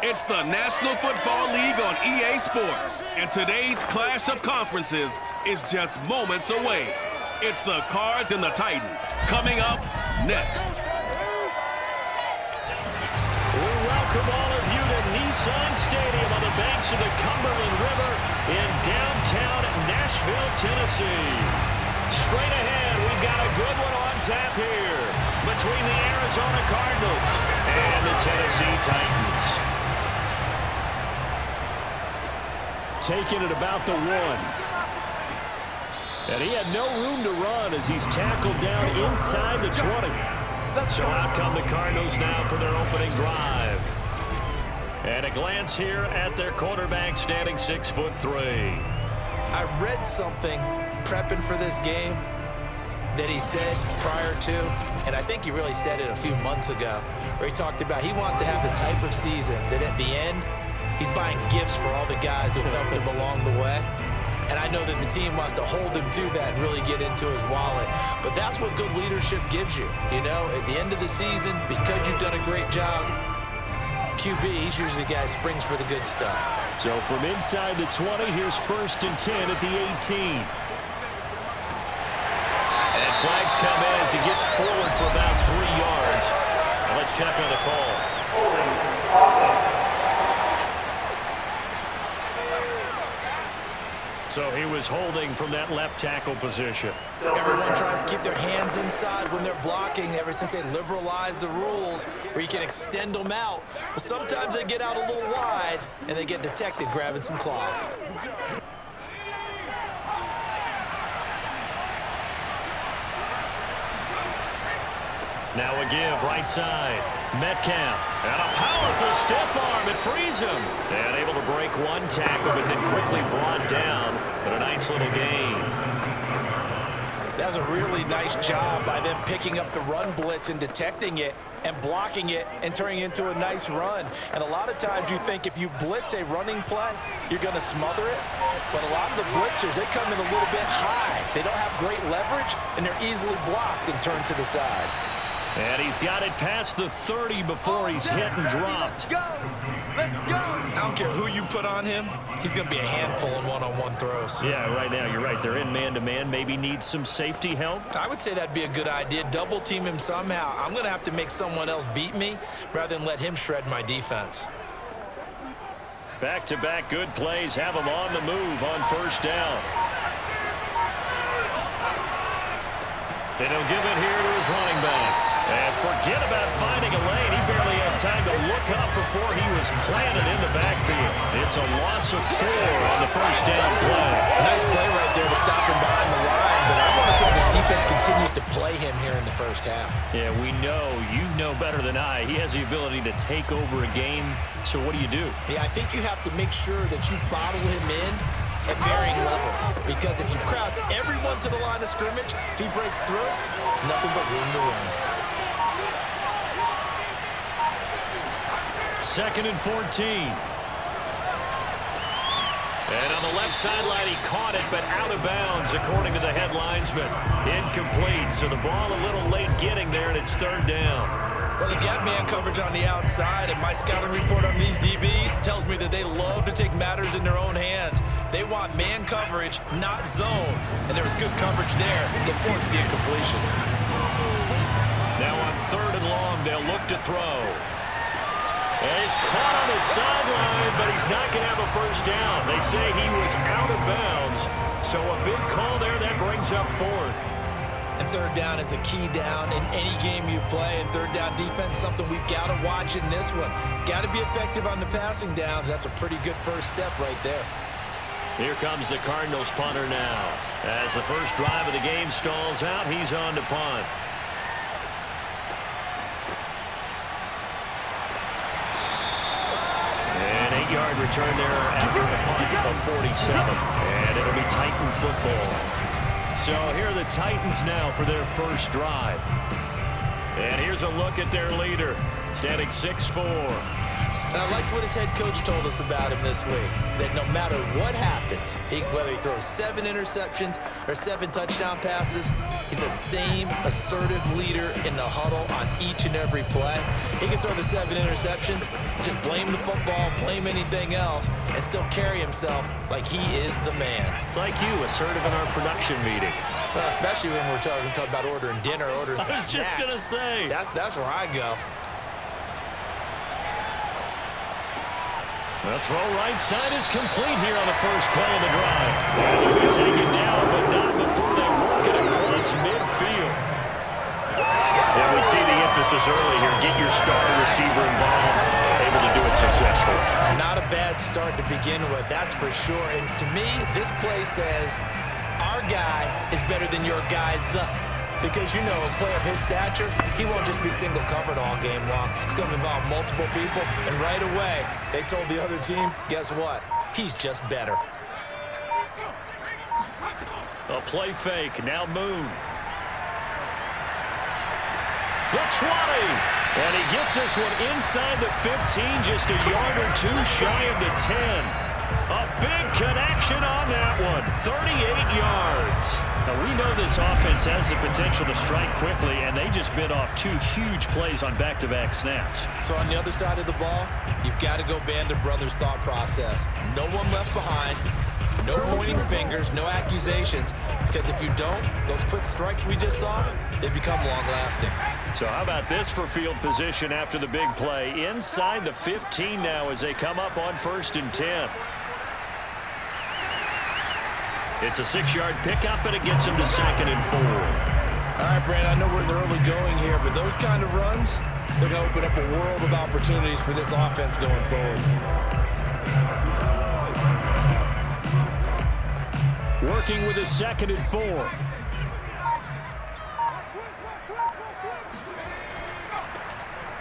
It's the National Football League on EA Sports, and today's clash of conferences is just moments away. It's the Cards and the Titans, coming up next. We welcome all of you to Nissan Stadium on the banks of the Cumberland River in downtown Nashville, Tennessee. Straight ahead, we've got a good one on tap here between the Arizona Cardinals and the Tennessee Titans. Taking it about the 1. And he had no room to run as he's tackled down inside the 20. So out come the Cardinals now for their opening drive. And a glance here at their quarterback standing 6'3". I read something prepping for this game that he said prior to, and I think he really said it a few months ago, where he talked about he wants to have the type of season that at the end, he's buying gifts for all the guys who helped him along the way. And I know that the team wants to hold him to that and really get into his wallet. But that's what good leadership gives you. You know, at the end of the season, because you've done a great job, QB, he's usually the guy who springs for the good stuff. So from inside the 20, here's 1st and 10 at the 18. And flags come in as he gets forward for about 3 yards. And let's check on the call. So he was holding from that left tackle position. Everyone tries to keep their hands inside when they're blocking ever since they liberalized the rules where you can extend them out. But sometimes they get out a little wide and they get detected grabbing some cloth. Now a give right side. Metcalf. And a powerful stiff arm. It frees him. And able to break one tackle, but then quickly brought down. But a nice little gain. That was a really nice job by them picking up the run blitz and detecting it and blocking it and turning it into a nice run. And a lot of times you think if you blitz a running play, you're going to smother it. But a lot of the blitzers, they come in a little bit high. They don't have great leverage, and they're easily blocked and turned to the side. And he's got it past the 30 before he's hit and dropped. Let's go! I don't care who you put on him, he's going to be a handful in one-on-one throws. Yeah, right now, you're right. They're in man-to-man. Maybe needs some safety help. I would say that'd be a good idea. Double team him somehow. I'm going to have to make someone else beat me rather than let him shred my defense. Back-to-back good plays have him on the move on 1st down. And he'll give it here to his running back. And forget about finding a lane. He barely had time to look up before he was planted in the backfield. It's a loss of 4 on the 1st down play. Nice play right there to stop him behind the line, but I want to see how this defense continues to play him here in the 1st half. Yeah, we know, you know better than I. He has the ability to take over a game, so what do you do? Yeah, I think you have to make sure that you bottle him in at varying levels, because if you crowd everyone to the line of scrimmage, if he breaks through, there's nothing but room to run. 2nd and 14. And on the left sideline, he caught it, but out of bounds, according to the head linesman. Incomplete, so the ball a little late getting there, and it's 3rd down. Well, they've got man coverage on the outside, and my scouting report on these DBs tells me that they love to take matters in their own hands. They want man coverage, not zone. And there was good coverage there that forced the incompletion. Now on 3rd and long, they'll look to throw. And he's caught on the sideline, but he's not going to have a 1st down. They say he was out of bounds. So a big call there that brings up 4th. And 3rd down is a key down in any game you play. And 3rd down defense, something we've got to watch in this one. Got to be effective on the passing downs. That's a pretty good first step right there. Here comes the Cardinals punter now. As the first drive of the game stalls out, he's on to punt. An 8-yard return there after the punt of 47. And it'll be Titan football. So here are the Titans now for their first drive. And here's a look at their leader, standing 6'4". And I liked what his head coach told us about him this week, that no matter what happens, whether he throws 7 interceptions or 7 touchdown passes, he's the same assertive leader in the huddle on each and every play. He can throw the 7 interceptions, just blame the football, blame anything else, and still carry himself like he is the man. It's like you, assertive in our production meetings. Well, especially when we're talking about ordering dinner, ordering some snacks. I was just going to say. That's where I go. The throw right side is complete here on the first play of the drive. And they'll be taken down, but not before they work it across midfield. And we see the emphasis early here. Get your star receiver involved, able to do it successfully. Not a bad start to begin with, that's for sure. And to me, this play says our guy is better than your guy's. Because, you know, a player of his stature, he won't just be single covered all game long. It's going to involve multiple people. And right away, they told the other team, guess what? He's just better. A play fake. Now Moon. The 20. And he gets this one inside the 15, just a yard or two shy of the 10. A big connection on that one. 38 yards. Now, we know this offense has the potential to strike quickly, and they just bit off 2 huge plays on back-to-back snaps. So on the other side of the ball, you've got to go Band of Brothers thought process. No one left behind, no pointing fingers, no accusations, because if you don't, those quick strikes we just saw, they become long-lasting. So how about this for field position after the big play? Inside the 15 now as they come up on 1st and 10. It's a 6-yard pickup, and it gets him to 2nd and 4. All right, Brandon, I know we're in the early going here, but those kind of runs, they're going to open up a world of opportunities for this offense going forward. Working with a 2nd and 4.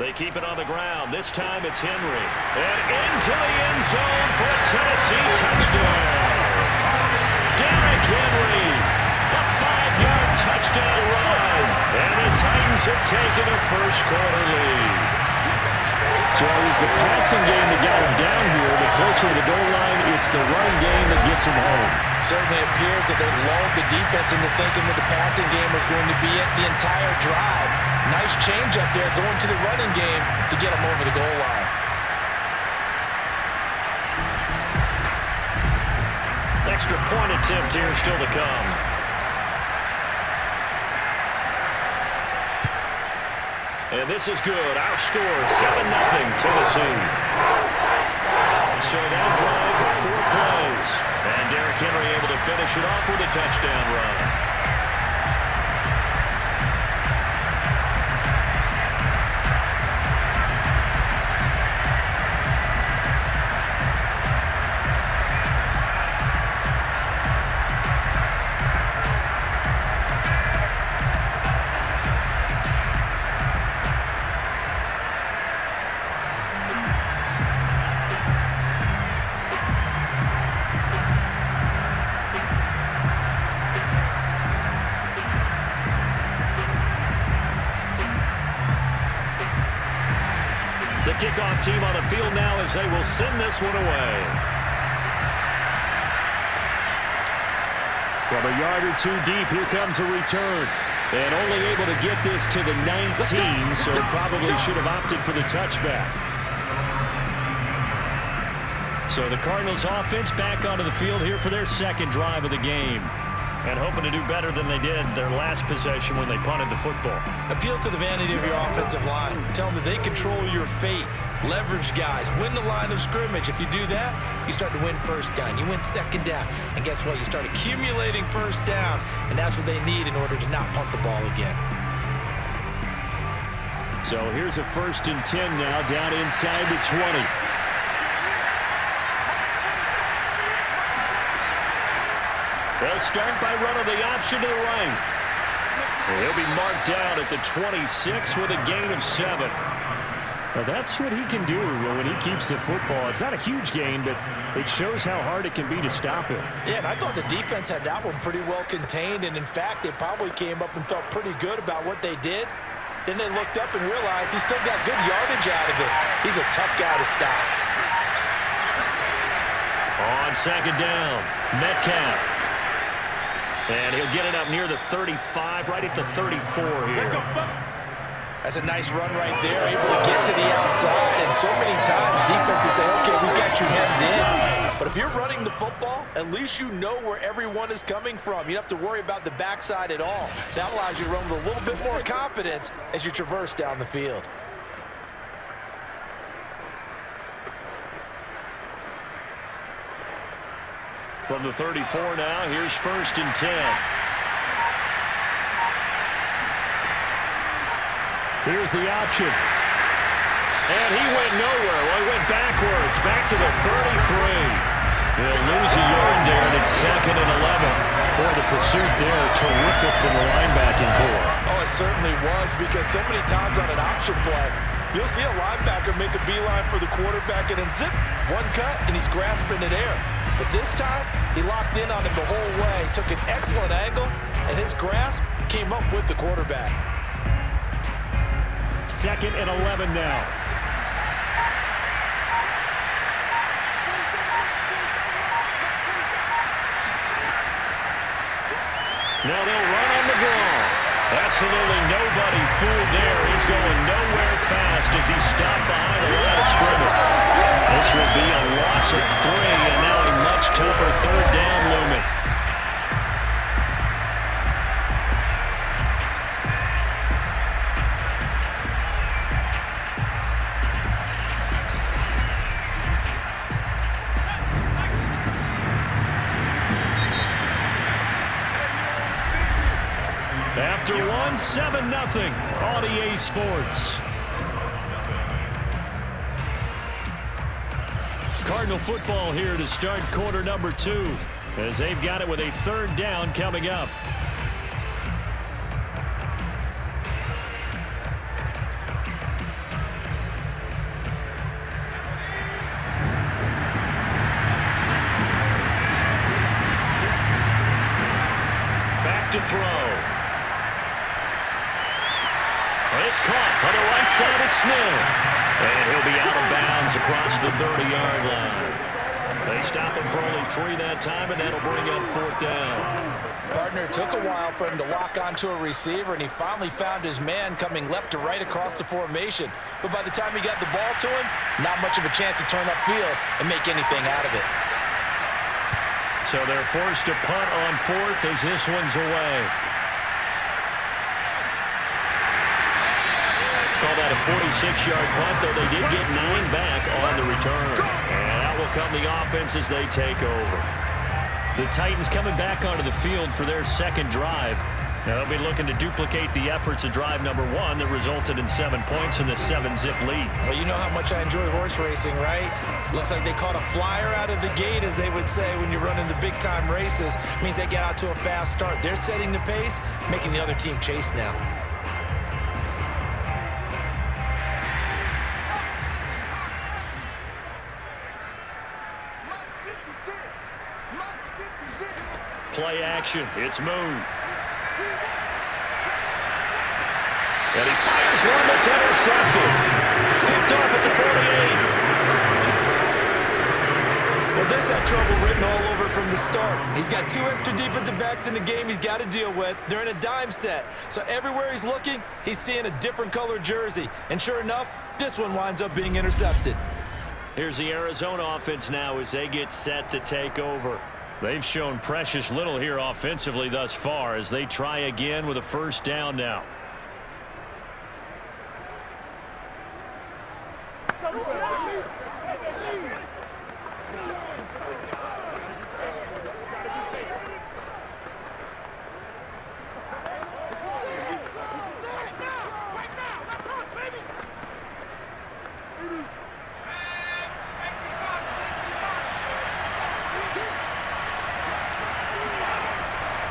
They keep it on the ground. This time it's Henry. And into the end zone for a Tennessee touchdown. Derrick Henry, a 5-yard touchdown run. And the Titans have taken a first-quarter lead. So it was the passing game that got him down here. The closer to the goal line, it's the running game that gets him home. Certainly appears that they lulled the defense into thinking that the passing game was going to be it the entire drive. Nice change up there going to the running game to get him over the goal line. Extra point attempt here still to come. And this is good. Our score, 7-0 Tennessee. So that drive for 4 plays. And Derrick Henry able to finish it off with a touchdown run. Kickoff team on the field now as they will send this one away. From a yard or 2 deep, here comes a return. And only able to get this to the 19, so probably should have opted for the touchback. So the Cardinals offense back onto the field here for their 2nd drive of the game. And hoping to do better than they did their last possession when they punted the football. Appeal to the vanity of your offensive line. Tell them that they control your fate. Leverage guys. Win the line of scrimmage. If you do that, you start to win 1st down. You win 2nd down. And guess what? You start accumulating 1st downs. And that's what they need in order to not punt the ball again. So here's a 1st and 10 now down inside the 20. They'll start by running the option to the right. He'll be marked down at the 26 with a gain of 7. Well, that's what he can do when he keeps the football. It's not a huge gain, but it shows how hard it can be to stop it. Yeah, and I thought the defense had that one pretty well contained, and in fact, they probably came up and felt pretty good about what they did. Then they looked up and realized he still got good yardage out of it. He's a tough guy to stop. On second down, Metcalf. And he'll get it up near the 35, right at the 34 here. That's a nice run right there, able to get to the outside. And so many times defenses say, okay, we've got you hemmed in. But if you're running the football, at least you know where everyone is coming from. You don't have to worry about the backside at all. That allows you to run with a little bit more confidence as you traverse down the field. From the 34 now, here's 1st and 10. Here's the option. And he went nowhere. Well, he went backwards, back to the 33. He'll lose a yard there, and it's 2nd and 11. Boy, the pursuit there, terrific from the linebacking core. Oh, it certainly was, because so many times on an option play, you'll see a linebacker make a beeline for the quarterback, and then zip, one cut, and he's grasping it air. But this time, he locked in on him the whole way, took an excellent angle, and his grasp came up with the quarterback. 2nd and 11 now. Now they'll run on the draw. Absolutely nobody fooled there. He's going nowhere fast as he's stopped behind the line of scrimmage. This will be a loss of 3, and now a much tougher 3rd down looming. After 7-0 on EA Sports. Cardinal football here to start quarter number 2, as they've got it with a 3rd down coming up. Back to throw. It's caught on the right side at Smith. And he'll be out of bounds across the 30-yard line. They stop him for only 3 that time, and that'll bring up 4th down. Partner, it took a while for him to lock onto a receiver, and he finally found his man coming left to right across the formation. But by the time he got the ball to him, not much of a chance to turn upfield and make anything out of it. So they're forced to punt on 4th as this one's away. Call that a 46-yard punt, though they did get 9 back on the return. And out will come the offense as they take over. The Titans coming back onto the field for their 2nd drive. Now they'll be looking to duplicate the efforts of drive number 1 that resulted in 7 points in the 7-zip lead. Well, you know how much I enjoy horse racing, right? Looks like they caught a flyer out of the gate, as they would say when you're running the big-time races. Means they get out to a fast start. They're setting the pace, making the other team chase now. Play action. It's moved. And he fires one that's intercepted. Picked off at the 48. Well, this had trouble written all over from the start. He's got 2 extra defensive backs in the game he's got to deal with. They're in a dime set. So everywhere he's looking, he's seeing a different color jersey. And sure enough, this one winds up being intercepted. Here's the Arizona offense now as they get set to take over. They've shown precious little here offensively thus far as they try again with a 1st down now.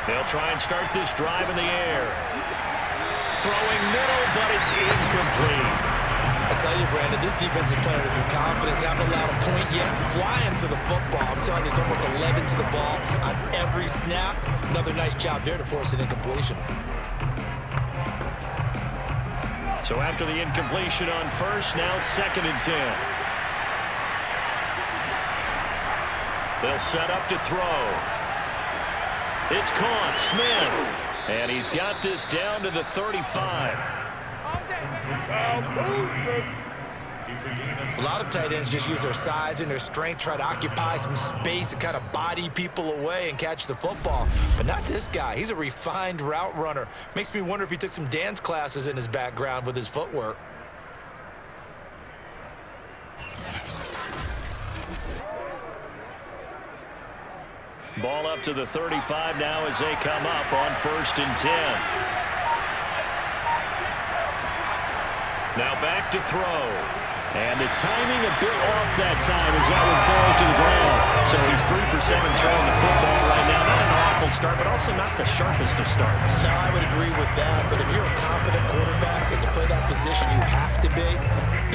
They'll try and start this drive in the air. Throwing middle, but it's incomplete. I tell you, Brandon, this defense is playing with some confidence. Haven't allowed a point yet. Flying to the football. I'm telling you, it's almost 11 to the ball on every snap. Another nice job there to force an incompletion. So after the incompletion on first, now 2nd and 10. They'll set up to throw. It's caught. Smith. And he's got this down to the 35. A lot of tight ends just use their size and their strength, try to occupy some space and kind of body people away and catch the football. But not this guy. He's a refined route runner. Makes me wonder if he took some dance classes in his background with his footwork. Ball up to the 35 now as they come up on 1st and 10. Now back to throw. And the timing a bit off that time as that one falls to the ground. So he's 3 for 7 throwing the football right now. Not an awful start, but also not the sharpest of starts. No, I would agree with that. But if you're a confident quarterback and you play that position you have to be,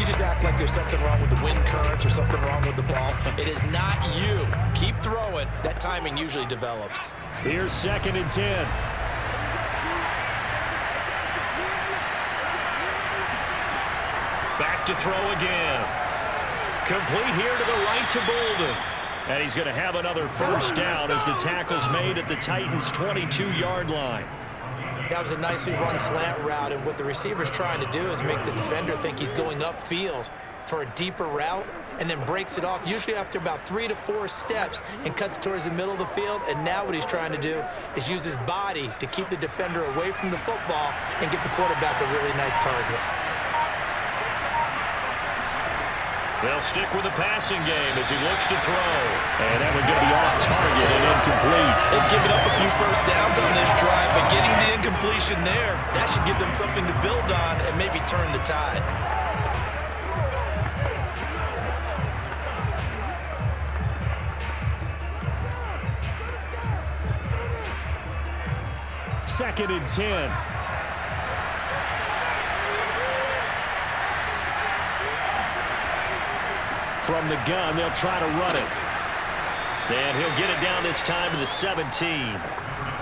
you just act like there's something wrong with the wind currents or something wrong with the ball. It is not you. Keep throwing. That timing usually develops. Here's 2nd and 10. Back to throw again. Complete here to the right to Bolden. And he's going to have another first down as the tackle's made at the Titans' 22-yard line. That was a nicely run slant route, and what the receiver's trying to do is make the defender think he's going upfield for a deeper route and then breaks it off, usually after about 3 to 4 steps, and cuts towards the middle of the field. And now what he's trying to do is use his body to keep the defender away from the football and give the quarterback a really nice target. They'll stick with the passing game as he looks to throw. And that would get the off target and incomplete. They've given up a few first downs on this drive, but getting the incompletion there, that should give them something to build on and maybe turn the tide. Second and 10. From the gun, they'll try to run it. And he'll get it down this time to the 17.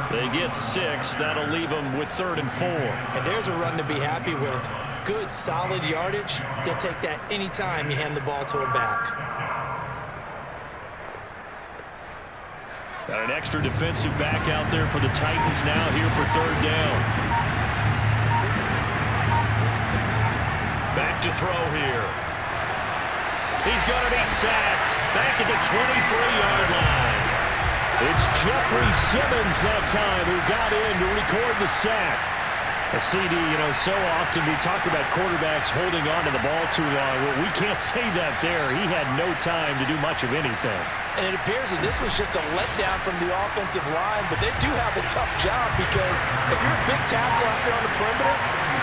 They get 6. That'll leave them with 3rd and 4. And there's a run to be happy with. Good, solid yardage. He'll take that anytime you hand the ball to a back. Got an extra defensive back out there for the Titans now here for 3rd down. Back to throw here. He's going to be sacked back at the 23-yard line. It's Jeffrey Simmons that time who got in to record the sack. A CD, so often we talk about quarterbacks holding on to the ball too long. Well, we can't say that there. He had no time to do much of anything. And it appears that this was just a letdown from the offensive line, but they do have a tough job because if you're a big tackle out there on the perimeter,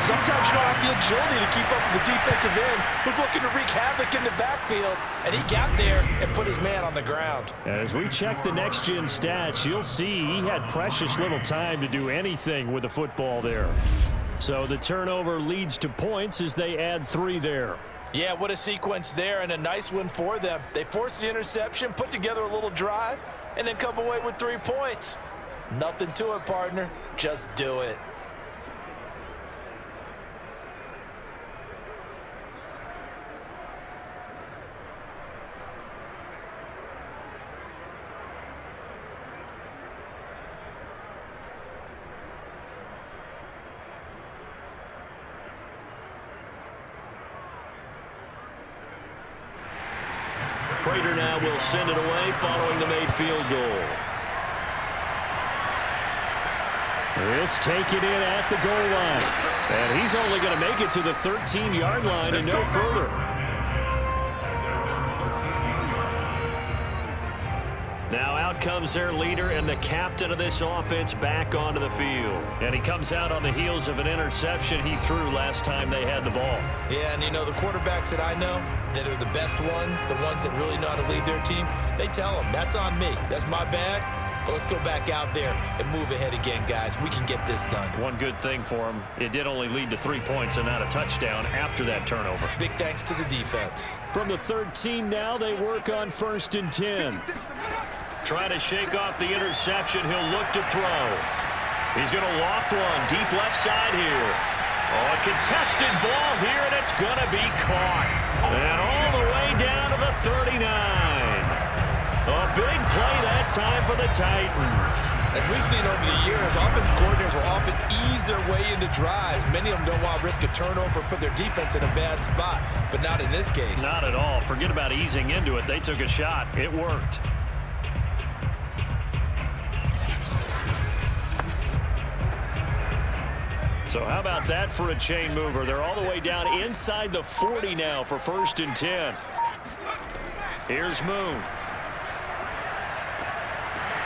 sometimes you don't have the agility to keep up with the defensive end who's looking to wreak havoc in the backfield, and he got there and put his man on the ground. As we check the next-gen stats, you'll see he had precious little time to do anything with the football there. So the turnover leads to points as they add 3 there. Yeah, what a sequence there, and a nice one for them. They forced the interception, put together a little drive, and then come away with 3 points. Nothing to it, partner. Just do it. Prater now will send it away following the made field goal. This taken in at the goal line. And he's only going to make it to the 13-yard line and no further. Now out comes their leader and the captain of this offense back onto the field. And he comes out on the heels of an interception he threw last time they had the ball. Yeah, and the quarterbacks that I know that are the best ones, the ones that really know how to lead their team, they tell them, that's on me. That's my bad. But let's go back out there and move ahead again, guys. We can get this done. One good thing for him, it did only lead to 3 points and not a touchdown after that turnover. Big thanks to the defense. From the 13 now, they work on 1st and 10. Trying to shake off the interception. He'll look to throw. He's going to loft one deep left side here. Oh, a contested ball here, and it's going to be caught. And all the way down to the 39. A big play that time for the Titans. As we've seen over the years, offense coordinators will often ease their way into drives. Many of them don't want to risk a turnover or put their defense in a bad spot, but not in this case. Not at all. Forget about easing into it. They took a shot. It worked. So how about that for a chain mover? They're all the way down inside the 40 now for 1st and 10. Here's Moon.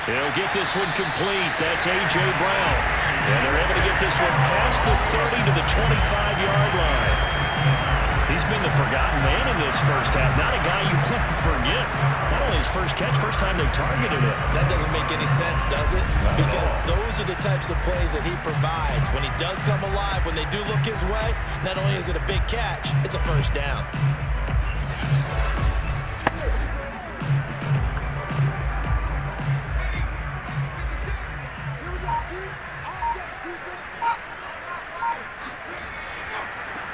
He'll get this one complete. That's A.J. Brown. And they're able to get this one past the 30 to the 25-yard line. He's been the forgotten man in this first half. Not a guy you want to forget. Not only his first catch, first time they targeted him. That doesn't make any sense, does it? Because those are the types of plays that he provides. When he does come alive, when they do look his way, not only is it a big catch, it's a first down.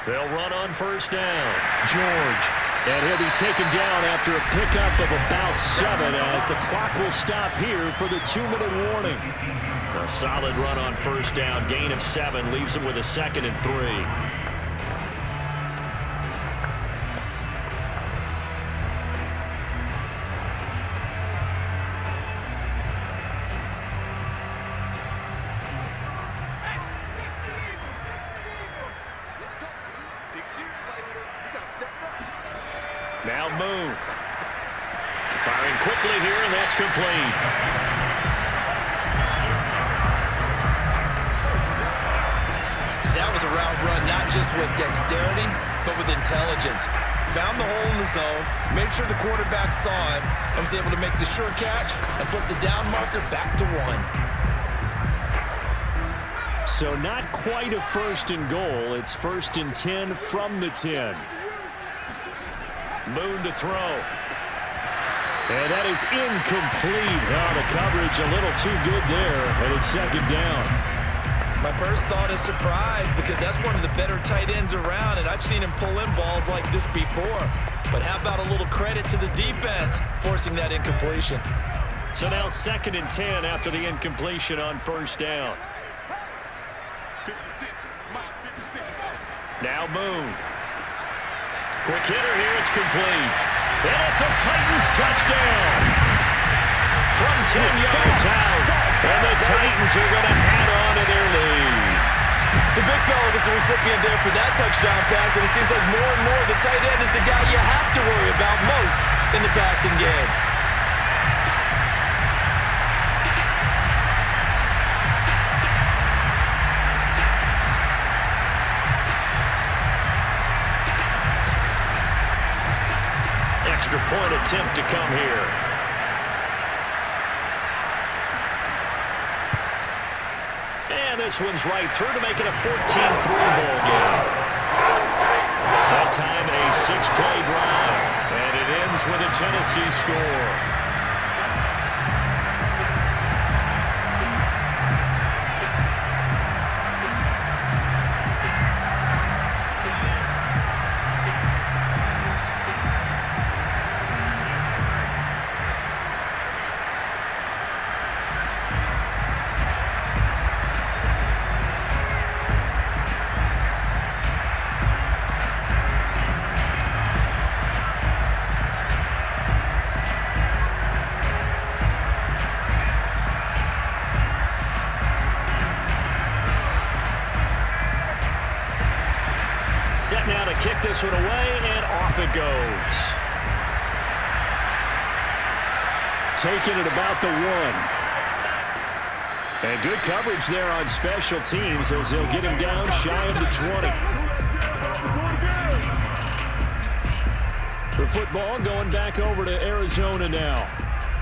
They'll run on 1st down. George. And he'll be taken down after a pickup of about 7 as the clock will stop here for the 2-minute warning. A solid run on 1st down. Gain of 7 leaves him with a 2nd and 3. Now Moon. Firing quickly here, and that's complete. That was a route run, not just with dexterity, but with intelligence. Found the hole in the zone, made sure the quarterback saw it, and was able to make the sure catch and flip the down marker back to 1. So not quite a 1st and goal. It's 1st and 10 from the 10. Moon to throw. And that is incomplete. Oh, the coverage a little too good there, and it's 2nd down. My first thought is surprise because that's one of the better tight ends around, and I've seen him pull in balls like this before. But how about a little credit to the defense forcing that incompletion? So now 2nd and 10 after the incompletion on 1st down. Now Moon. Quick hitter here, it's complete. And it's a Titans touchdown. From 10 yards out. And the Titans are going to add on to their lead. The big fella was the recipient there for that touchdown pass, and it seems like more and more the tight end is the guy you have to worry about most in the passing game. Extra point attempt to come here. And this one's right through to make it a 14-3 ball game. That time a 6-play drive. And it ends with a Tennessee score. Now to kick this one away, and off it goes. Taking it about the 1. And good coverage there on special teams as they'll get him down shy of the 20. The football going back over to Arizona now.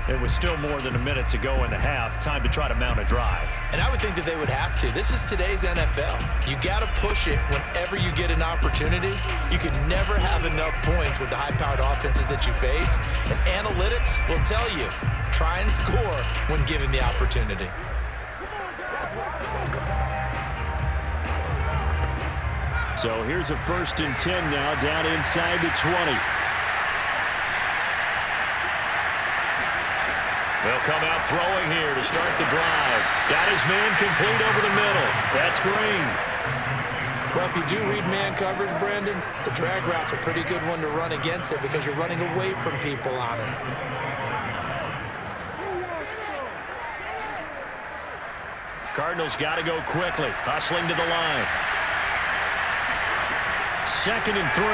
It was still more than a minute to go in the half. Time to try to mount a drive. And I would think that they would have to. This is today's NFL. You got to push it whenever you get an opportunity. You can never have enough points with the high-powered offenses that you face. And analytics will tell you, try and score when given the opportunity. So here's a 1st and 10 now, down inside the 20. They'll come out throwing here to start the drive. Got his man complete over the middle. That's Green. Well, if you do read man coverage, Brandon, the drag route's a pretty good one to run against it because you're running away from people on it. Cardinals got to go quickly, hustling to the line. 2nd and 3.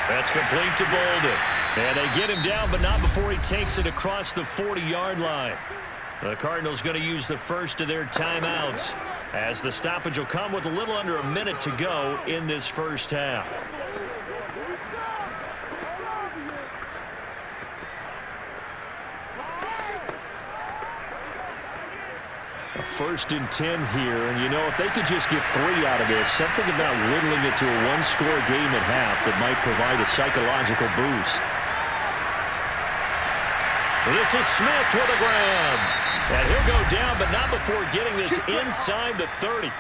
That's complete to Bolden. And they get him down, but not before he takes it across the 40-yard line. The Cardinals going to use the first of their timeouts, as the stoppage will come with a little under a minute to go in this first half. A 1st and 10 here, and you know, if they could just get 3 out of this, something about whittling it to a one-score game at half that might provide a psychological boost. This is Smith with a grab. And he'll go down, but not before getting this inside the 30.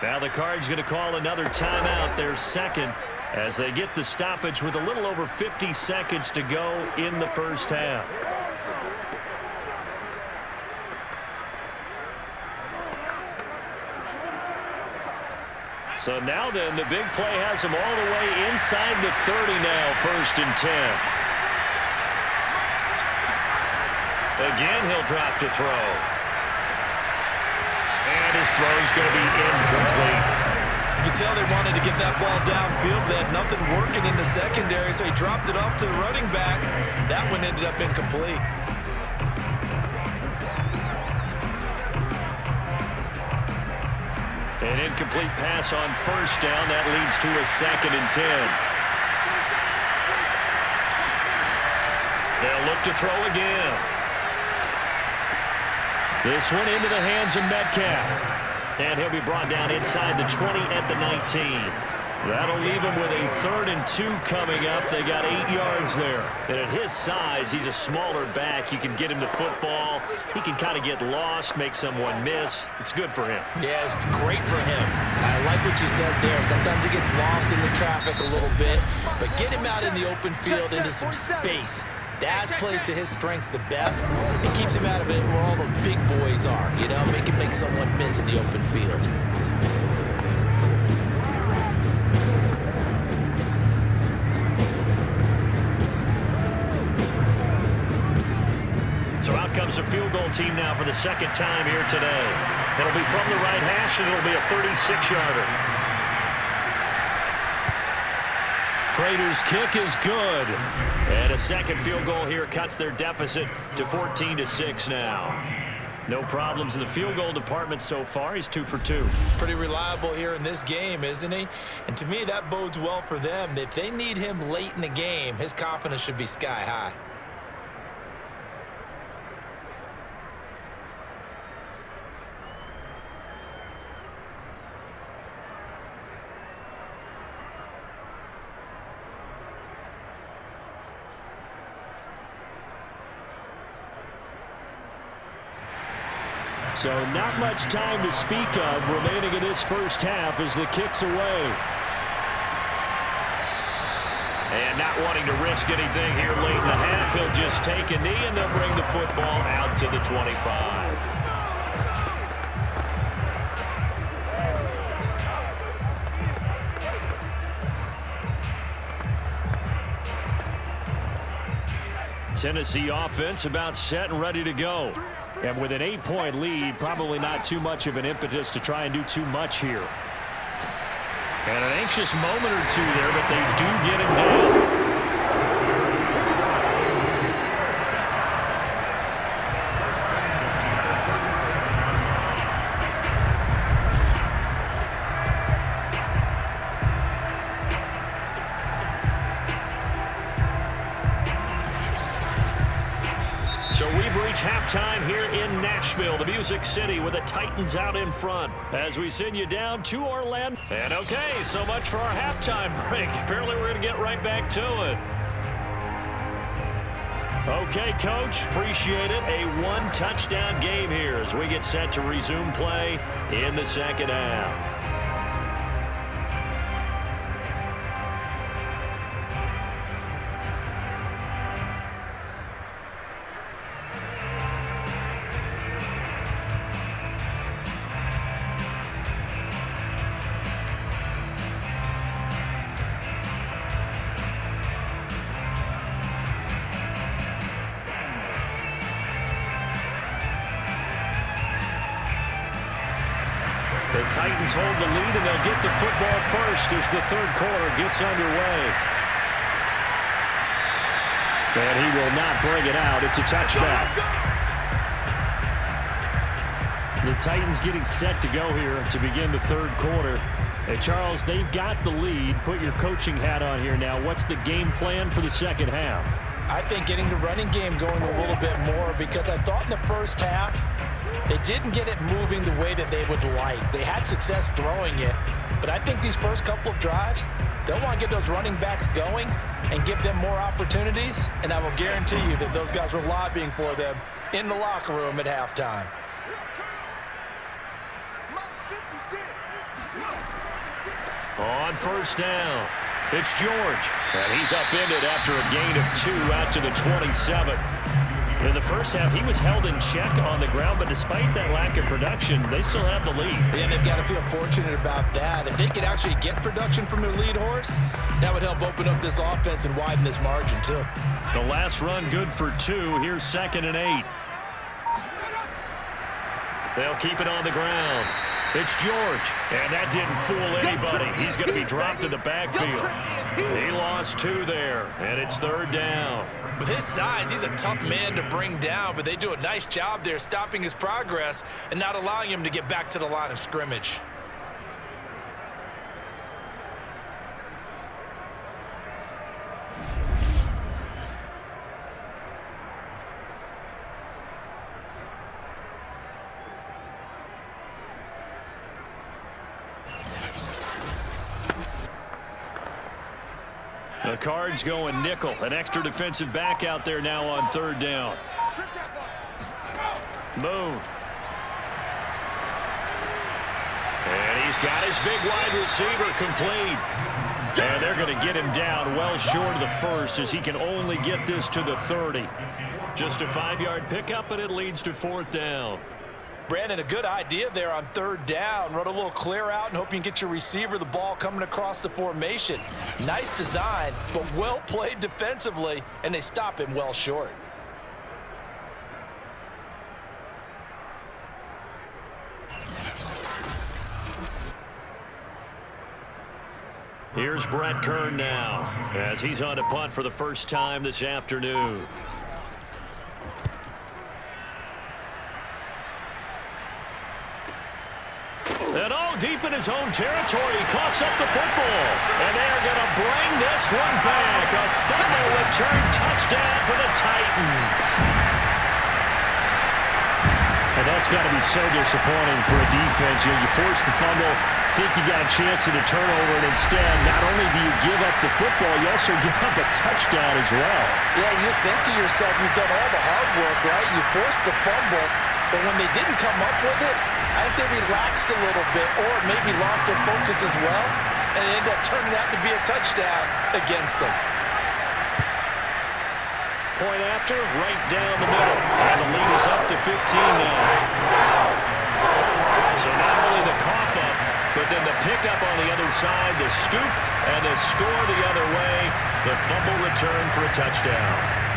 Now the Cards going to call another timeout, their second, as they get the stoppage with a little over 50 seconds to go in the first half. So now then, the big play has him all the way inside the 30 now, 1st and 10. Again, he'll drop to throw. And his throw's going to be incomplete. You can tell they wanted to get that ball downfield. They had nothing working in the secondary, so he dropped it off to the running back. That one ended up incomplete. An incomplete pass on 1st down. That leads to a 2nd and 10. They'll look to throw again. This one into the hands of Metcalf. And he'll be brought down inside the 20 at the 19. That'll leave him with a 3rd and 2 coming up. They got 8 yards there. And at his size, he's a smaller back. You can get him the football. He can kind of get lost, make someone miss. It's good for him. Yeah, it's great for him. I like what you said there. Sometimes he gets lost in the traffic a little bit. But get him out in the open field into some space. That plays to his strengths the best. It keeps him out of it where all the big boys are, you know, make someone miss in the open field. So out comes a field goal team now for the 2nd time here today. It'll be from the right hash, and it'll be a 36-yarder. Prater's kick is good. And a 2nd field goal here cuts their deficit to 14-6 now. No problems in the field goal department so far. He's 2 for 2. Pretty reliable here in this game, isn't he? And to me, that bodes well for them. If they need him late in the game, his confidence should be sky high. So not much time to speak of remaining in this first half as the kick's away. And not wanting to risk anything here late in the half, he'll just take a knee and they'll bring the football out to the 25. Tennessee offense about set and ready to go. And with an 8-point lead, probably not too much of an impetus to try and do too much here. And an anxious moment or two there, but they do get him down. So we've reached halftime here in Nashville, the Music City, with the Titans out in front as we send you down to Orlando. And okay, so much for our halftime break. Apparently we're going to get right back to it. Okay, Coach, appreciate it. A one-touchdown game here as we get set to resume play in the second half. The Titans hold the lead, and they'll get the football first as the third quarter gets underway. And he will not bring it out. It's a touchback. The Titans getting set to go here to begin the third quarter. And Charles, they've got the lead. Put your coaching hat on here now. What's the game plan for the second half? I think getting the running game going a little bit more, because I thought in the first half they didn't get it moving the way that they would like. They had success throwing it, but I think these first couple of drives, they'll want to get those running backs going and give them more opportunities, and I will guarantee you that those guys were lobbying for them in the locker room at halftime. On first down, it's George, and he's upended after a gain of 2 out to the 27. In the first half, he was held in check on the ground, but despite that lack of production, they still have the lead. Yeah, they've got to feel fortunate about that. If they could actually get production from their lead horse, that would help open up this offense and widen this margin, too. The last run good for 2. Here's 2nd and 8. They'll keep it on the ground. It's George, and that didn't fool anybody. He's going to be dropped in the backfield. He lost 2 there, and it's 3rd down. With his size, he's a tough man to bring down, but they do a nice job there stopping his progress and not allowing him to get back to the line of scrimmage. The Cards going nickel. An extra defensive back out there now on 3rd down. Boom. And he's got his big wide receiver complete. And they're going to get him down well short of the first, as he can only get this to the 30. Just a 5-yard pickup, and it leads to 4th down. Brandon, a good idea there on 3rd down. Run a little clear out and hope you can get your receiver the ball coming across the formation. Nice design, but well played defensively, and they stop him well short. Here's Brett Kern now, as he's on to punt for the first time this afternoon. And deep in his own territory, he coughs up the football. And they are going to bring this one back. A fumble return touchdown for the Titans. And that's got to be so disappointing for a defense. You force the fumble, think you got a chance at a turnover, and instead, not only do you give up the football, you also give up a touchdown as well. Yeah, you just think to yourself, you've done all the hard work, right? You forced the fumble, but when they didn't come up with it, I think they relaxed a little bit, or maybe lost their focus as well, and it ended up turning out to be a touchdown against them. Point after, right down the middle. And the lead is up to 15 now. So not only the cough up, but then the pickup on the other side, the scoop, and the score the other way. The fumble return for a touchdown.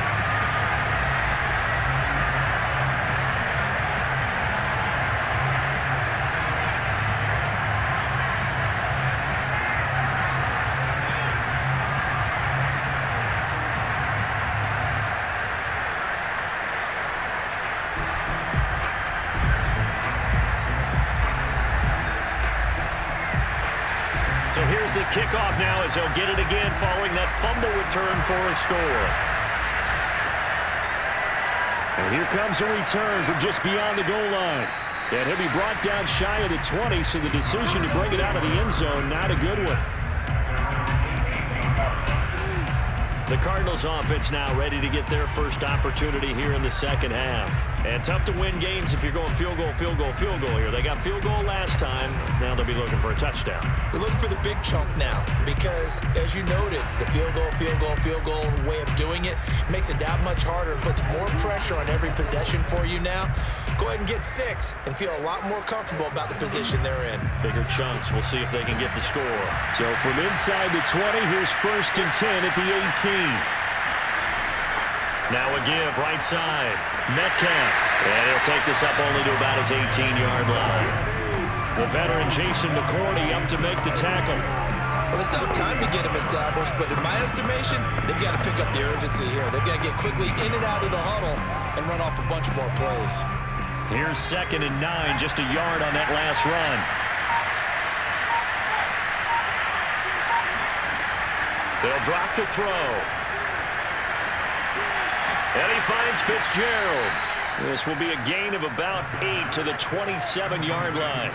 So here's the kickoff now as they'll get it again following that fumble return for a score. And here comes a return from just beyond the goal line. And he'll be brought down shy of the 20, so the decision to bring it out of the end zone, not a good one. The Cardinals offense now ready to get their first opportunity here in the second half. And tough to win games if you're going field goal, field goal, field goal here. They got field goal last time. Now they'll be looking for a touchdown. They're looking for the big chunk now because, as you noted, the field goal way of doing it makes it that much harder and puts more pressure on every possession for you now. Go ahead and get 6 and feel a lot more comfortable about the position they're in. Bigger chunks. We'll see if they can get the score. So from inside the 20, here's 1st and 10 at the 18. Now a give right side. Metcalf. And he'll take this up only to about his 18-yard line. The veteran Jason McCourty up to make the tackle. Well, they still have time to get him established, but in my estimation, they've got to pick up the urgency here. They've got to get quickly in and out of the huddle and run off a bunch more plays. Here's 2nd and 9, just a yard on that last run. They'll drop to throw. And he finds Fitzgerald. This will be a gain of about 8 to the 27-yard line.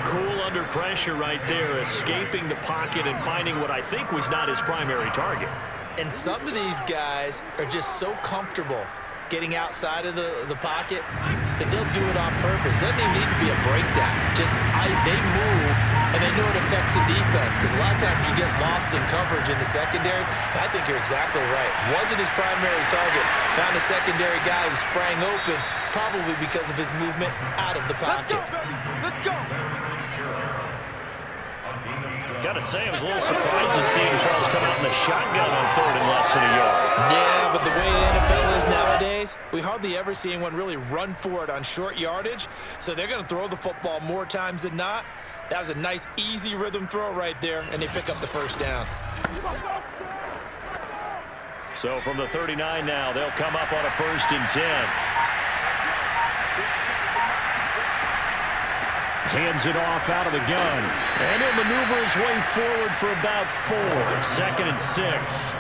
Cool under pressure right there, escaping the pocket and finding what I think was not his primary target. And some of these guys are just so comfortable getting outside of the pocket that they'll do it on purpose. It doesn't even need to be a breakdown. Just they move, and they know it affects the defense, because a lot of times you get lost in coverage in the secondary, and I think you're exactly right. Wasn't his primary target. Found a secondary guy who sprang open, probably because of his movement out of the pocket. Let's go! Gotta say, I was a little surprised to see Charles come out in the shotgun on 3rd and less than a yard. Yeah, but the way the NFL is nowadays, we hardly ever see anyone really run for it on short yardage, so they're going to throw the football more times than not. That was a nice, easy rhythm throw right there, and they pick up the first down. So from the 39 now, they'll come up on a 1st and 10. Hands it off out of the gun. And he'll maneuver his way forward for about 4. 2nd and 6.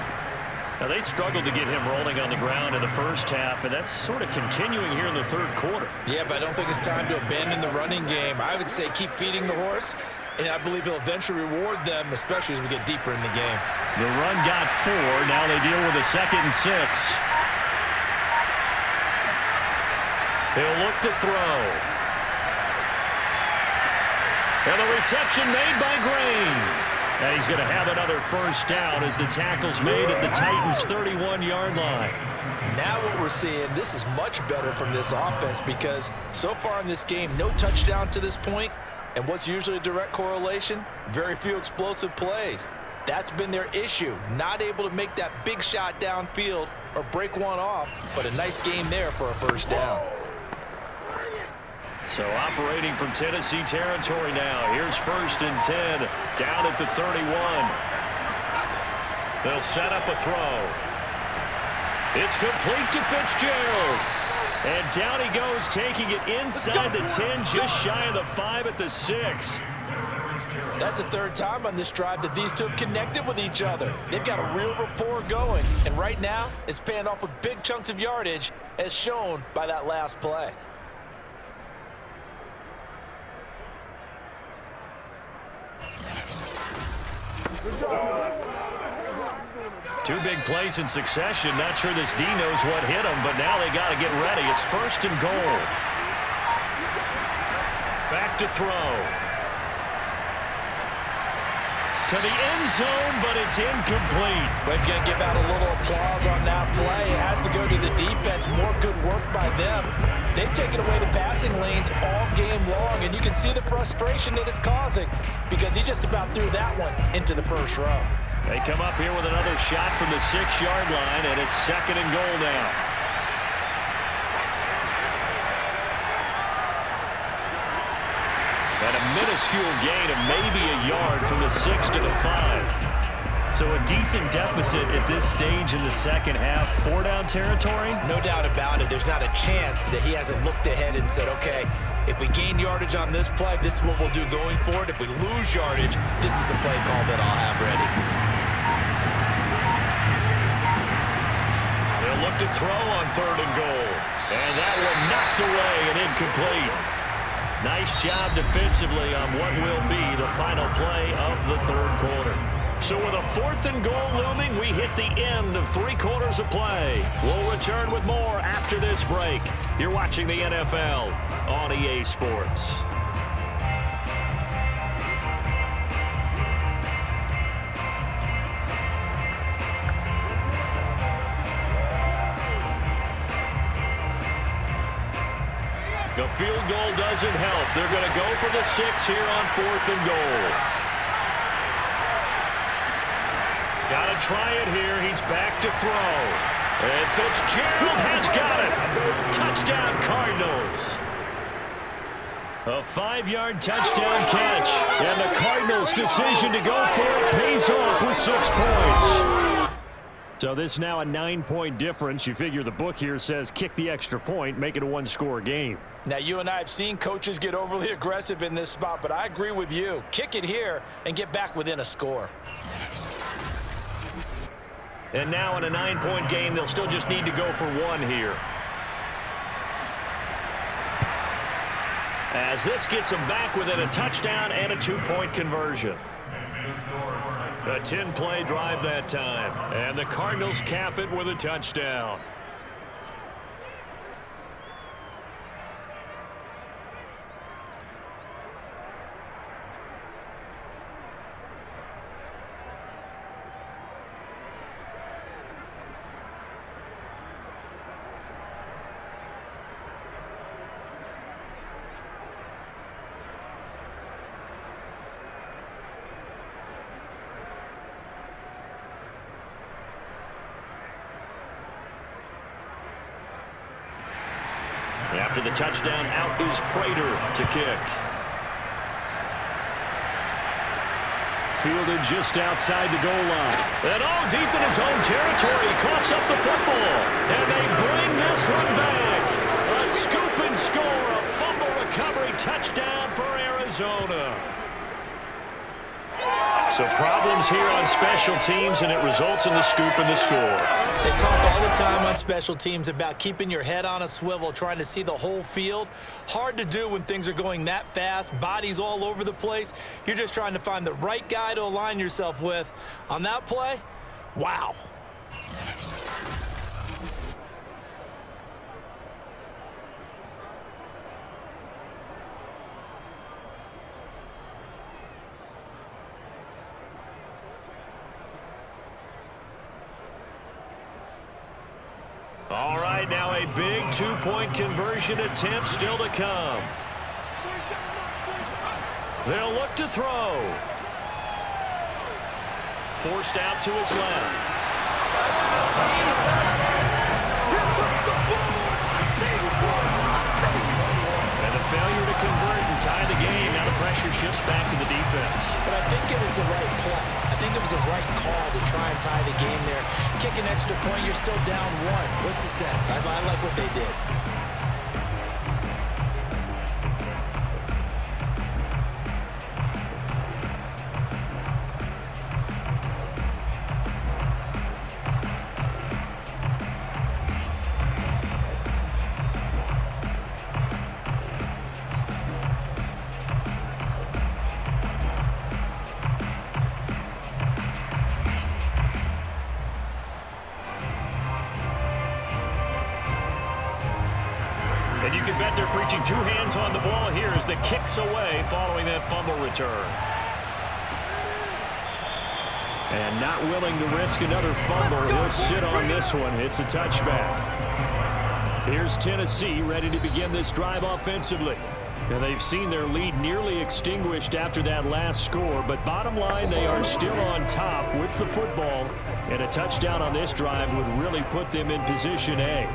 Now, they struggled to get him rolling on the ground in the first half, and that's sort of continuing here in the 3rd quarter. Yeah, but I don't think it's time to abandon the running game. I would say keep feeding the horse, and I believe he'll eventually reward them, especially as we get deeper in the game. The run got 4. Now they deal with a 2nd and 6. He'll look to throw. And the reception made by Green. And he's going to have another first down as the tackle's made at the Titans' 31-yard line. Now what we're seeing, this is much better from this offense, because so far in this game, no touchdown to this point. And what's usually a direct correlation? Very few explosive plays. That's been their issue. Not able to make that big shot downfield or break one off, but a nice game there for a first down. So operating from Tennessee territory now. Here's 1st and 10 down at the 31. They'll set up a throw. It's complete to Fitzgerald. And down he goes, taking it inside the 10, just shy of the 5 at the 6. That's the 3rd time on this drive that these two have connected with each other. They've got a real rapport going. And right now, it's paying off with big chunks of yardage, as shown by that last play. Two big plays in succession. Not sure this D knows what hit him, but now they got to get ready. It's 1st and goal. Back to throw. To the end zone, but it's incomplete. We're going to give out a little applause on that play. It has to go to the defense. More good work by them. They've taken away the passing lanes all game long, and you can see the frustration that it's causing, because he just about threw that one into the first row. They come up here with another shot from the 6-yard line, and it's 2nd and goal now. And a minuscule gain of maybe a yard from the 6 to the 5. So a decent deficit at this stage in the second half. 4-down territory? No doubt about it. There's not a chance that he hasn't looked ahead and said, okay, if we gain yardage on this play, this is what we'll do going forward. If we lose yardage, this is the play call that I'll have ready. They'll look to throw on 3rd and goal. And that one knocked away and incomplete. Nice job defensively on what will be the final play of the 3rd quarter. So with a 4th and goal looming, we hit the end of 3 quarters of play. We'll return with more after this break. You're watching the NFL on EA Sports. The field goal doesn't help. They're going to go for the 6 here on 4th and goal. Got to try it here. He's back to throw. And Fitzgerald has got it. Touchdown, Cardinals. A 5-yard touchdown catch. And the Cardinals' decision to go for it pays off with 6 points. So this is now a 9-point difference. You figure the book here says kick the extra point, make it a 1-score game. Now, you and I have seen coaches get overly aggressive in this spot, but I agree with you. Kick it here and get back within a score. And now in a 9-point game, they'll still just need to go for 1 here. As this gets them back within a touchdown and a 2-point conversion. A 10-play drive that time. And the Cardinals cap it with a touchdown. After the touchdown, out is Prater to kick. Fielded just outside the goal line. And all deep in his own territory. He coughs up the football. And they bring this one back. A scoop and score. A fumble recovery touchdown for Arizona. So problems here on special teams, and it results in the scoop and the score. They talk all the time on special teams about keeping your head on a swivel, trying to see the whole field. Hard to do when things are going that fast, bodies all over the place. You're just trying to find the right guy to align yourself with. On that play, wow. All right, now a big 2-point conversion attempt still to come. They'll look to throw. Forced out to his left. And a failure to convert and tie the game. Now the pressure shifts back to the defense. But I think it was the right play. I think it was the right call to try and tie the game there. Kick an extra point, you're still down 1. What's the sense? I like what they did. And you can bet they're preaching 2 hands on the ball here as the kick's away following that fumble return. And not willing to risk another fumble. He'll sit on this one. It's a touchback. Here's Tennessee ready to begin this drive offensively. And they've seen their lead nearly extinguished after that last score. But bottom line, they are still on top with the football. And a touchdown on this drive would really put them in position A.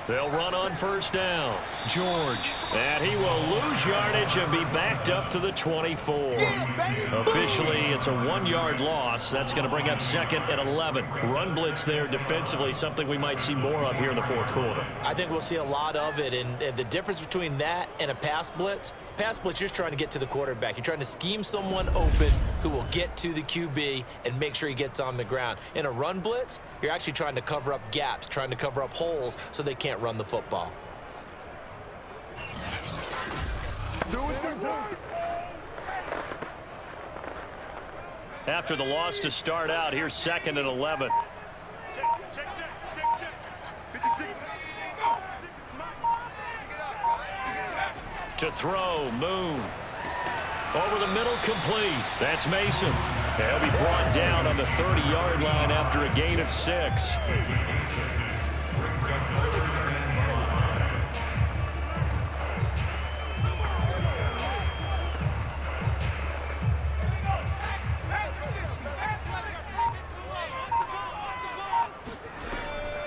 They'll run on first down. George. And he will lose yardage and be backed up to the 24. Officially, it's a 1-yard loss. That's going to bring up 2nd and 11. Run blitz there defensively, something we might see more of here in the 4th quarter. I think we'll see a lot of it. And the difference between that and a pass blitz, you're just trying to get to the quarterback. You're trying to scheme someone open who will get to the QB and make sure he gets on the ground. In a run blitz, you're actually trying to cover up gaps, trying to cover up holes so they can't run the football. After the loss to start out, here's 2nd and 11. To throw, Moon. Over the middle, complete. That's Mason. He'll be brought down on the 30-yard line after a gain of 6.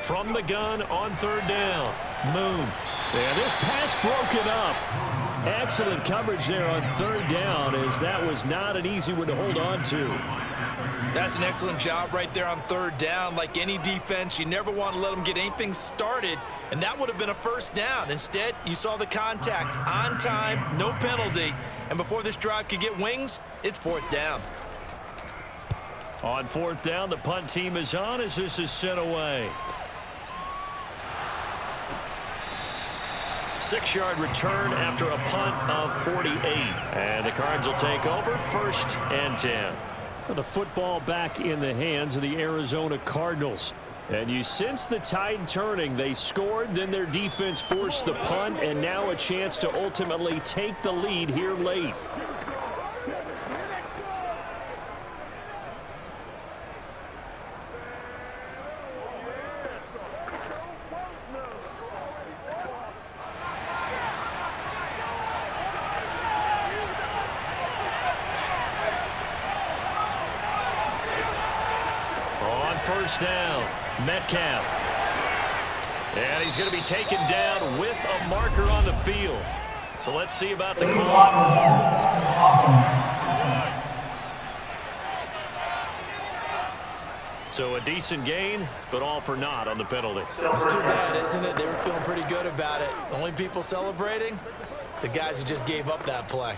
From the gun on 3rd down. Moon. And this pass broken up. Excellent coverage there on 3rd down, as that was not an easy one to hold on to. That's an excellent job right there on 3rd down. Like any defense, you never want to let them get anything started, and that would have been a 1st down. Instead, you saw the contact on time, no penalty, and before this drive could get wings, it's 4th down. On 4th down, the punt team is on as this is sent away. 6-yard return after a punt of 48. And the Cards will take over 1st and 10. The football back in the hands of the Arizona Cardinals. And you sense the tide turning. They scored, then their defense forced the punt, and now a chance to ultimately take the lead here late. First down, Metcalf. And he's going to be taken down with a marker on the field. So let's see about the call. So a decent gain, but all for naught on the penalty. It's too bad, isn't it? They were feeling pretty good about it. The only people celebrating, the guys who just gave up that play.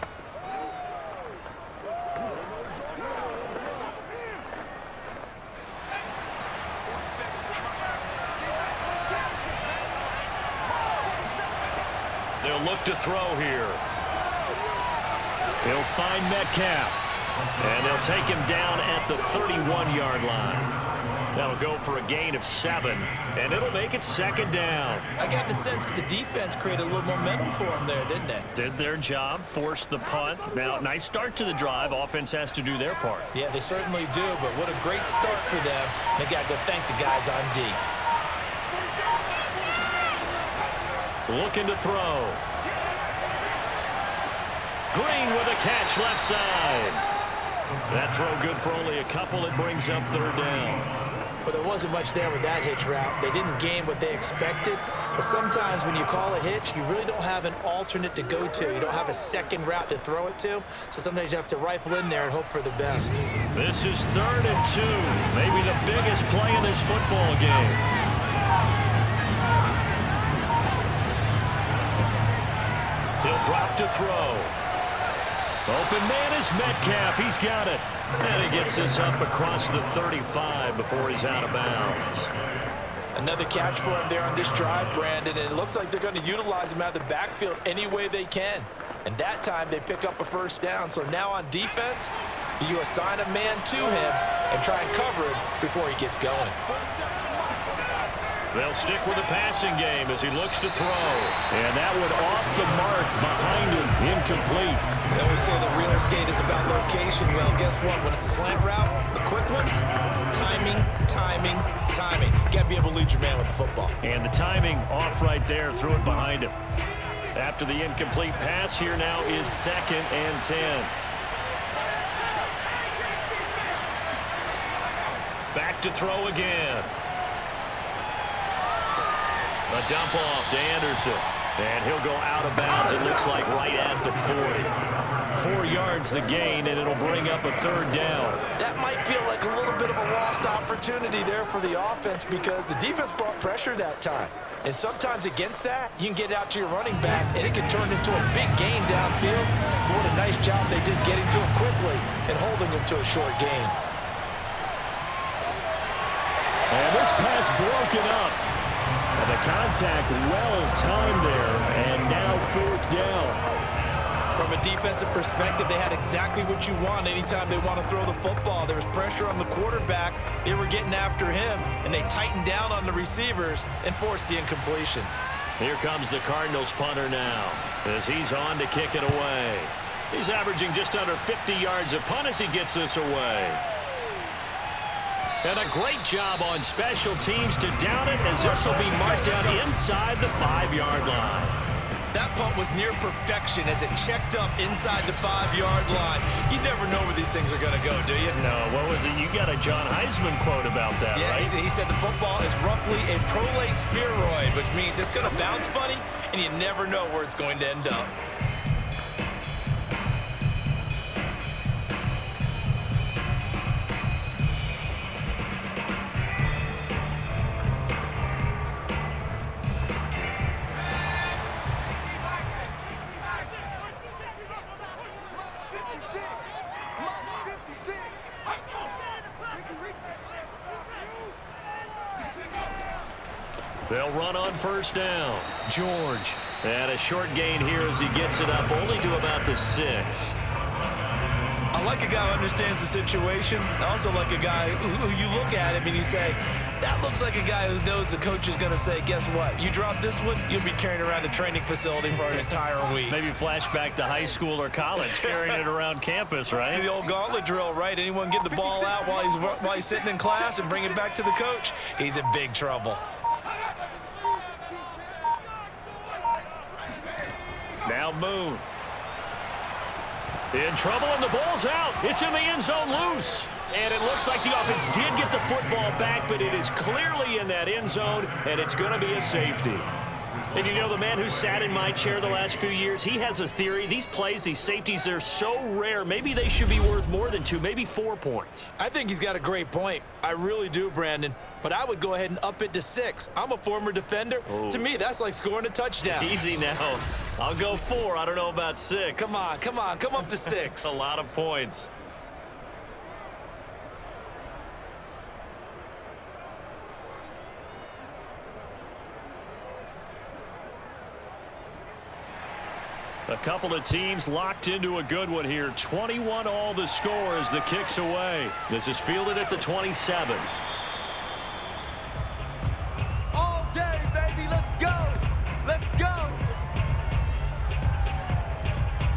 They'll look to throw here. He'll find Metcalf. And they'll take him down at the 31-yard line. That'll go for a gain of 7. And it'll make it 2nd down. I got the sense that the defense created a little momentum for them there, didn't they? Did their job, forced the punt. Now, nice start to the drive. Offense has to do their part. Yeah, they certainly do, but what a great start for them. They got to go thank the guys on D. Looking to throw. Green with a catch left side. That throw good for only a couple. It brings up 3rd down. But there wasn't much there with that hitch route. They didn't gain what they expected. But sometimes when you call a hitch, you really don't have an alternate to go to. You don't have a second route to throw it to. So sometimes you have to rifle in there and hope for the best. This is 3rd and 2. Maybe the biggest play in this football game. He'll drop to throw. Open man is Metcalf. He's got it. And he gets this up across the 35 before he's out of bounds. Another catch for him there on this drive, Brandon. And it looks like they're going to utilize him out of the backfield any way they can. And that time they pick up a 1st down. So now on defense, you assign a man to him and try and cover him before he gets going. They'll stick with the passing game as he looks to throw. And that one off the mark behind him, incomplete. They always say the real estate is about location. Well, guess what? When it's a slant route, the quick ones, timing, timing, timing. You got to be able to lead your man with the football. And the timing off right there, threw it behind him. After the incomplete pass, here now is 2nd and 10. Back to throw again. A dump off to Anderson. And he'll go out of bounds, it looks like, right at the 40. 4 yards the gain, and it'll bring up a 3rd down. That might feel like a little bit of a lost opportunity there for the offense because the defense brought pressure that time. And sometimes against that, you can get out to your running back, and it can turn into a big gain downfield. But what a nice job they did getting to him quickly and holding him to a short gain. And this pass broken up. And the contact well-timed there, and now 4th down. From a defensive perspective, they had exactly what you want anytime they want to throw the football. There was pressure on the quarterback. They were getting after him, and they tightened down on the receivers and forced the incompletion. Here comes the Cardinals punter now as he's on to kick it away. He's averaging just under 50 yards a punt as he gets this away. And a great job on special teams to down it as this will be marked down inside the 5-yard line. That punt was near perfection as it checked up inside the 5-yard line. You never know where these things are going to go, do you? No, what was it? You got a John Heisman quote about that, yeah, right? He said the football is roughly a prolate spheroid, which means it's going to bounce funny, and you never know where it's going to end up. They'll run on first down. George. And a short gain here as he gets it up only to about the 6. I like a guy who understands the situation. I also like a guy who you look at him and you say, that looks like a guy who knows the coach is going to say, guess what? You drop this one, you'll be carrying around a training facility for an entire week. Maybe flashback to high school or college, carrying it around campus, right? The old gauntlet drill, right? Anyone get the ball out while he's sitting in class and bring it back to the coach, he's in big trouble. Now Moon. In trouble, and the ball's out. It's in the end zone loose. And it looks like the offense did get the football back, but it is clearly in that end zone, and it's going to be a safety. And you know, the man who sat in my chair the last few years, he has a theory. These plays, these safeties, they're so rare. Maybe they should be worth more than 2, maybe 4 points. I think he's got a great point. I really do, Brandon. But I would go ahead and up it to 6. I'm a former defender. Oh. To me, that's like scoring a touchdown. Easy now. I'll go 4. I don't know about 6. Come on. Come up to 6. A lot of points. A couple of teams locked into a good one here. 21 all the score as the kick's away. This is fielded at the 27. All day, baby. Let's go. Let's go.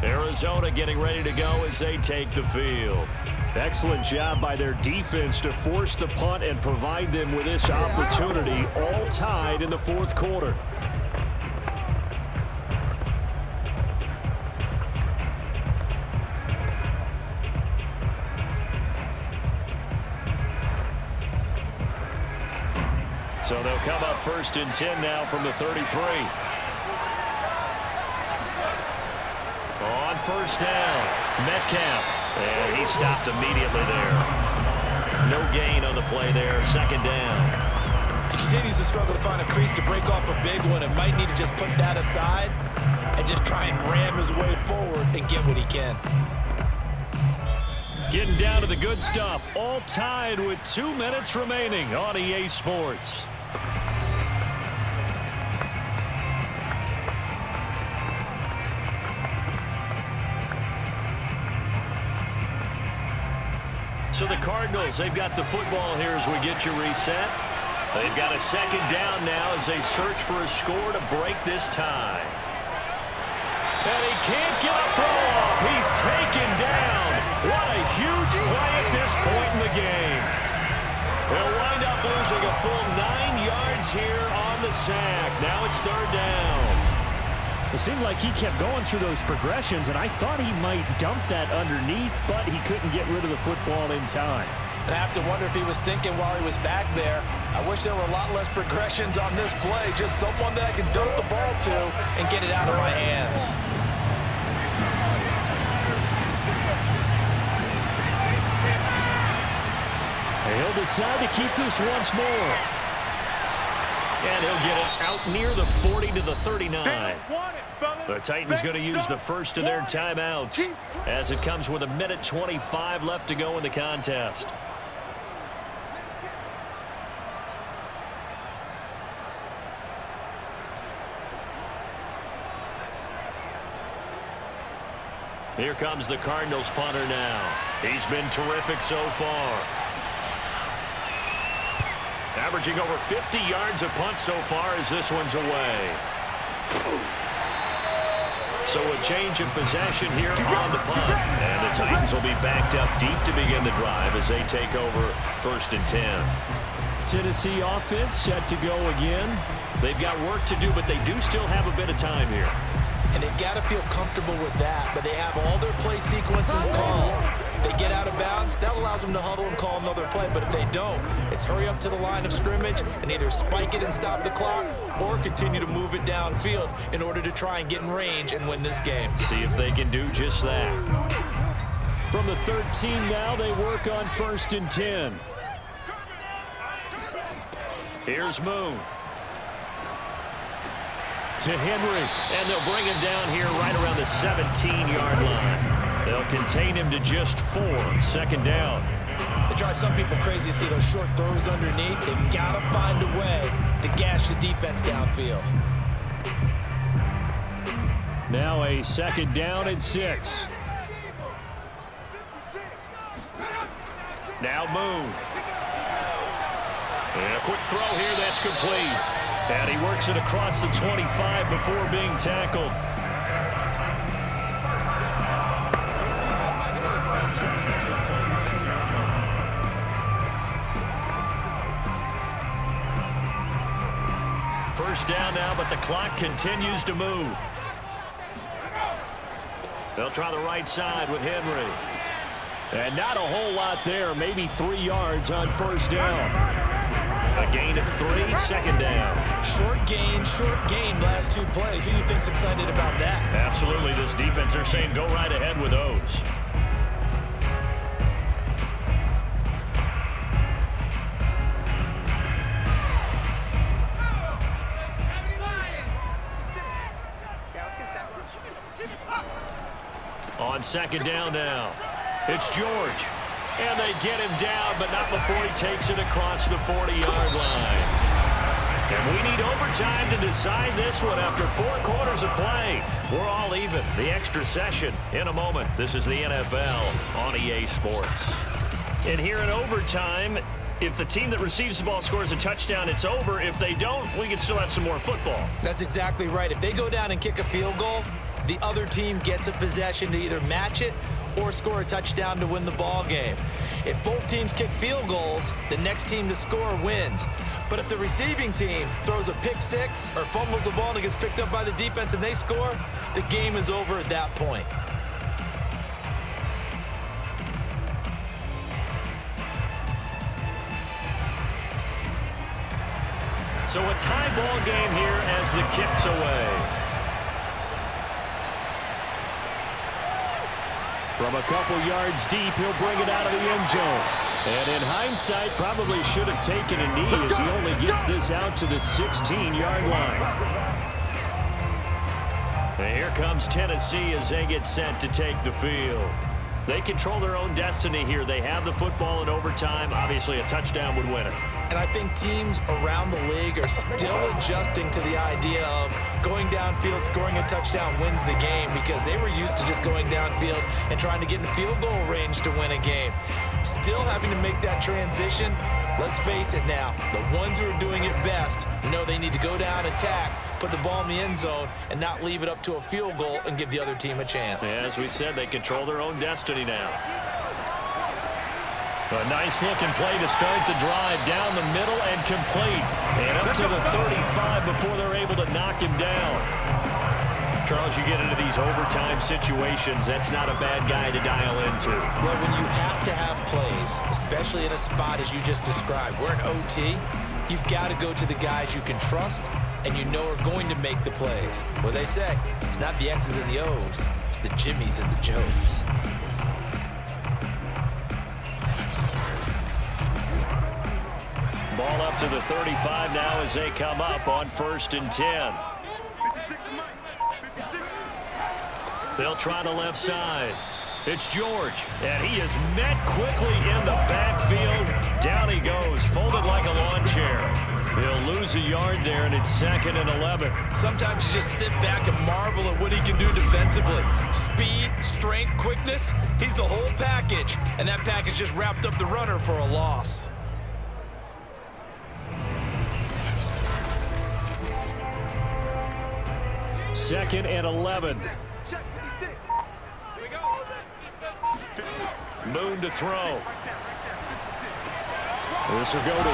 Arizona getting ready to go as they take the field. Excellent job by their defense to force the punt and provide them with this opportunity, all tied in the 4th quarter. So they'll come up 1st and 10 now from the 33. On first down, Metcalf. And he stopped immediately there. No gain on the play there. 2nd down. He continues to struggle to find a crease to break off a big one and might need to just put that aside and just try and ram his way forward and get what he can. Getting down to the good stuff. All tied with 2 minutes remaining on EA Sports. So the Cardinals, they've got the football here as we get you reset. They've got a 2nd down now as they search for a score to break this tie. And he can't get a throw off. He's taken down. What a huge play at this point in the game. They'll wind up losing a full 9 yards here on the sack. Now it's 3rd down. It seemed like he kept going through those progressions, and I thought he might dump that underneath, but he couldn't get rid of the football in time. And I have to wonder if he was thinking while he was back there, I wish there were a lot less progressions on this play, just someone that I can dump the ball to and get it out of my hands. He'll decide to keep this once more. And he'll get it out near the 40 to the 39. The Titans going to use the first of their timeouts as it comes with 1:25 left to go in the contest. Here comes the Cardinals punter now. He's been terrific so far. Averaging over 50 yards a punt so far as this one's away. So a change of possession here on the punt. And the Titans will be backed up deep to begin the drive as they take over 1st and 10. Tennessee offense set to go again. They've got work to do, but they do still have a bit of time here. And they've got to feel comfortable with that, but they have all their play sequences called. If they get out of bounds, that allows them to huddle and call another play. But if they don't, it's hurry up to the line of scrimmage and either spike it and stop the clock or continue to move it downfield in order to try and get in range and win this game. See if they can do just that. From the 13 now, they work on 1st and 10. Here's Moon. To Henry, and they'll bring him down here right around the 17-yard line. They'll contain him to just 4. 2nd down. They drive some people crazy to see those short throws underneath. They've got to find a way to gash the defense downfield. Now a 2nd down and 6. Now Moon. And a quick throw here that's complete. And he works it across the 25 before being tackled. First down now, but the clock continues to move. They'll try the right side with Henry. And not a whole lot there, maybe 3 yards on 1st down. A gain of 3, 2nd down. Short gain, last 2 plays. Who do you think's excited about that? Absolutely, this defense, they're saying go right ahead with those. On 2nd down now, it's George. And they get him down, but not before he takes it across the 40-yard line. And we need overtime to decide this one after 4 quarters of play. We're all even. The extra session in a moment. This is the NFL on EA Sports. And here in overtime, if the team that receives the ball scores a touchdown, it's over. If they don't, we can still have some more football. That's exactly right. If they go down and kick a field goal, the other team gets a possession to either match it or score a touchdown to win the ball game. If both teams kick field goals, the next team to score wins. But if the receiving team throws a pick 6 or fumbles the ball and it gets picked up by the defense and they score, the game is over at that point. So a tie ball game here as the kick's away. From a couple yards deep, he'll bring it out of the end zone. And in hindsight, probably should have taken a knee as he only gets this out to the 16-yard line. And here comes Tennessee as they get set to take the field. They control their own destiny here. They have the football in overtime. Obviously, a touchdown would win it. And I think teams around the league are still adjusting to the idea of going downfield, scoring a touchdown wins the game, because they were used to just going downfield and trying to get in field goal range to win a game. Still having to make that transition. Let's face it now, the ones who are doing it best know they need to go down, attack, put the ball in the end zone, and not leave it up to a field goal and give the other team a chance. Yeah, as we said, they control their own destiny now. A nice-looking play to start the drive down the middle and complete. And up to the 35 before they're able to knock him down. Charles, you get into these overtime situations, that's not a bad guy to dial into. Well, when you have to have plays, especially in a spot as you just described, we're in OT, you've got to go to the guys you can trust and you know are going to make the plays. What they say, it's not the X's and the O's, it's the Jimmys and the Joes. Ball up to the 35 now as they come up on 1st and 10. They'll try the left side. It's George, and he is met quickly in the backfield. Down he goes, folded like a lawn chair. He'll lose a yard there, and it's 2nd and 11. Sometimes you just sit back and marvel at what he can do defensively. Speed, strength, quickness, he's the whole package, and that package just wrapped up the runner for a loss. Second and 11. Moon to throw. This will go to